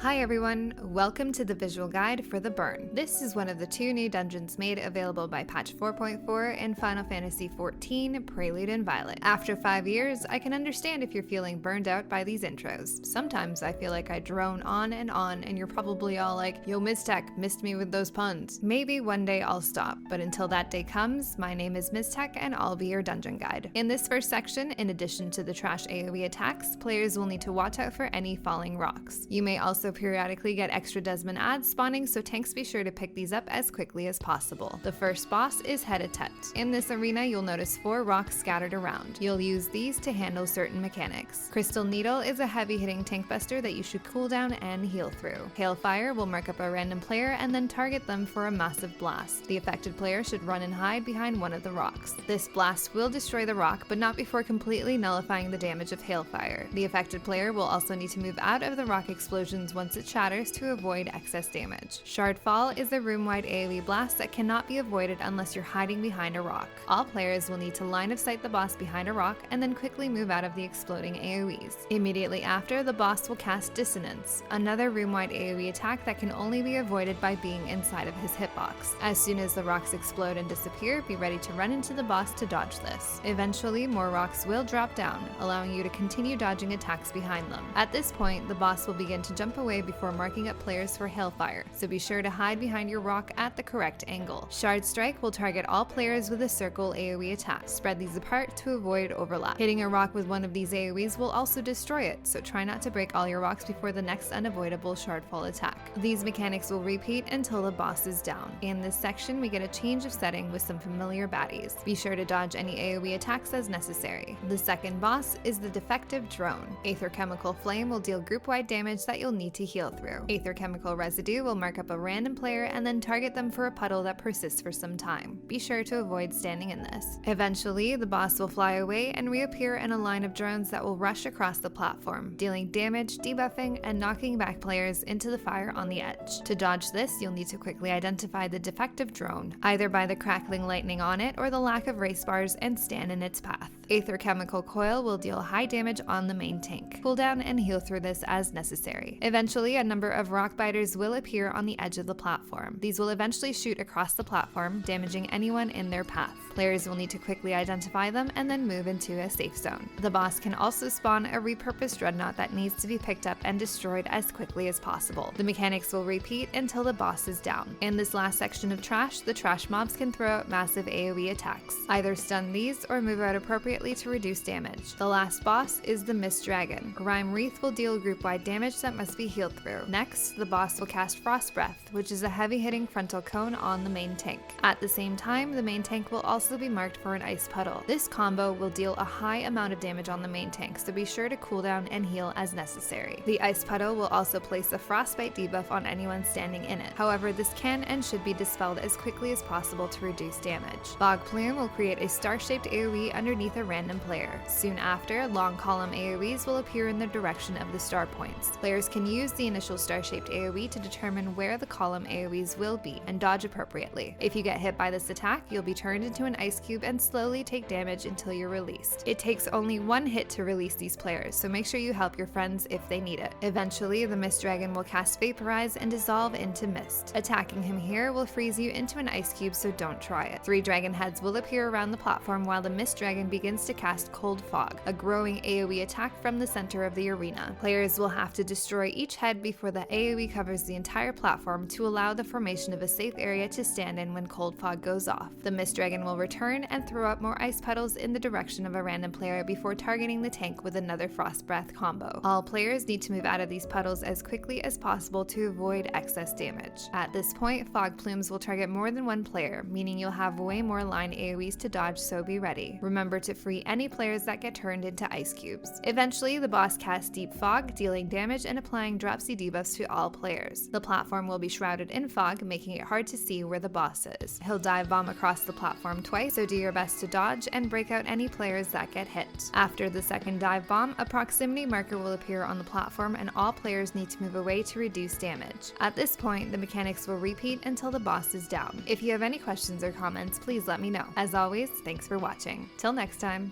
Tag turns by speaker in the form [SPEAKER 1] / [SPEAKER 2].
[SPEAKER 1] Hi everyone, welcome to the visual guide for The Burn. This is one of the 2 new dungeons made available by patch 4.4 in Final Fantasy XIV, Prelude and Violet. After 5 years, I can understand if you're feeling burned out by these intros. Sometimes I feel like I drone on and you're probably all like, yo Mistech, missed me with those puns. Maybe one day I'll stop, but until that day comes, my name is Mistech and I'll be your dungeon guide. In this first section, in addition to the trash AoE attacks, players will need to watch out for any falling rocks. You may also periodically get extra Desmond ads spawning, so tanks be sure to pick these up as quickly as possible. The first boss is Head-a-Tet. In this arena, you'll notice 4 rocks scattered around. You'll use these to handle certain mechanics. Crystal Needle is a heavy-hitting tank buster that you should cool down and heal through. Hailfire will mark up a random player and then target them for a massive blast. The affected player should run and hide behind one of the rocks. This blast will destroy the rock, but not before completely nullifying the damage of Hailfire. The affected player will also need to move out of the rock explosions once it shatters to avoid excess damage. Shardfall is a room-wide AoE blast that cannot be avoided unless you're hiding behind a rock. All players will need to line of sight the boss behind a rock and then quickly move out of the exploding AoEs. Immediately after, the boss will cast Dissonance, another room-wide AoE attack that can only be avoided by being inside of his hitbox. As soon as the rocks explode and disappear, be ready to run into the boss to dodge this. Eventually, more rocks will drop down, allowing you to continue dodging attacks behind them. At this point, the boss will begin to jump away before marking up players for Hailfire, so be sure to hide behind your rock at the correct angle. Shard Strike will target all players with a circle AoE attack. Spread these apart to avoid overlap. Hitting a rock with one of these AoEs will also destroy it, so try not to break all your rocks before the next unavoidable Shardfall attack. These mechanics will repeat until the boss is down. In this section, we get a change of setting with some familiar baddies. Be sure to dodge any AoE attacks as necessary. The second boss is the Defective Drone. Aether Chemical Flame will deal group-wide damage that you'll need to heal through. Aether Chemical Residue will mark up a random player and then target them for a puddle that persists for some time. Be sure to avoid standing in this. Eventually, the boss will fly away and reappear in a line of drones that will rush across the platform, dealing damage, debuffing, and knocking back players into the fire on the edge. To dodge this, you'll need to quickly identify the Defective Drone, either by the crackling lightning on it or the lack of race bars, and stand in its path. Aether Chemical Coil will deal high damage on the main tank. Cool down and heal through this as necessary. Eventually, a number of rock biters will appear on the edge of the platform. These will eventually shoot across the platform, damaging anyone in their path. Players will need to quickly identify them and then move into a safe zone. The boss can also spawn a repurposed dreadnought that needs to be picked up and destroyed as quickly as possible. The mechanics will repeat until the boss is down. In this last section of trash, the trash mobs can throw out massive AoE attacks. Either stun these or move out appropriately to reduce damage. The last boss is the Mist Dragon. Grime Wreath will deal group-wide damage that must be healed through. Next, the boss will cast Frost Breath, which is a heavy-hitting frontal cone on the main tank. At the same time, the main tank will also be marked for an ice puddle. This combo will deal a high amount of damage on the main tank, so be sure to cool down and heal as necessary. The ice puddle will also place a frostbite debuff on anyone standing in it. However, this can and should be dispelled as quickly as possible to reduce damage. Fog Plume will create a star-shaped AoE underneath a random player. Soon after, long column AoEs will appear in the direction of the star points. Players can use the initial star-shaped AoE to determine where the column AoEs will be and dodge appropriately. If you get hit by this attack, you'll be turned into an ice cube and slowly take damage until you're released. It takes only one hit to release these players, so make sure you help your friends if they need it. Eventually, the Mist Dragon will cast Vaporize and dissolve into mist. Attacking him here will freeze you into an ice cube, so don't try it. 3 dragon heads will appear around the platform while the Mist Dragon begins to cast Cold Fog, a growing AoE attack from the center of the arena. Players will have to destroy each head before the AoE covers the entire platform to allow the formation of a safe area to stand in when Cold Fog goes off. The Mist Dragon will return and throw up more ice puddles in the direction of a random player before targeting the tank with another Frost Breath combo. All players need to move out of these puddles as quickly as possible to avoid excess damage. At this point, Fog Plumes will target more than one player, meaning you'll have way more line AoEs to dodge, so be ready. Remember to free any players that get turned into ice cubes. Eventually, the boss casts Deep Fog, dealing damage and applying dropsy debuffs to all players. The platform will be shrouded in fog, making it hard to see where the boss is. He'll dive bomb across the platform twice, so do your best to dodge and break out any players that get hit. After the second dive bomb, a proximity marker will appear on the platform and all players need to move away to reduce damage. At this point, the mechanics will repeat until the boss is down. If you have any questions or comments, please let me know. As always, thanks for watching. Till next time.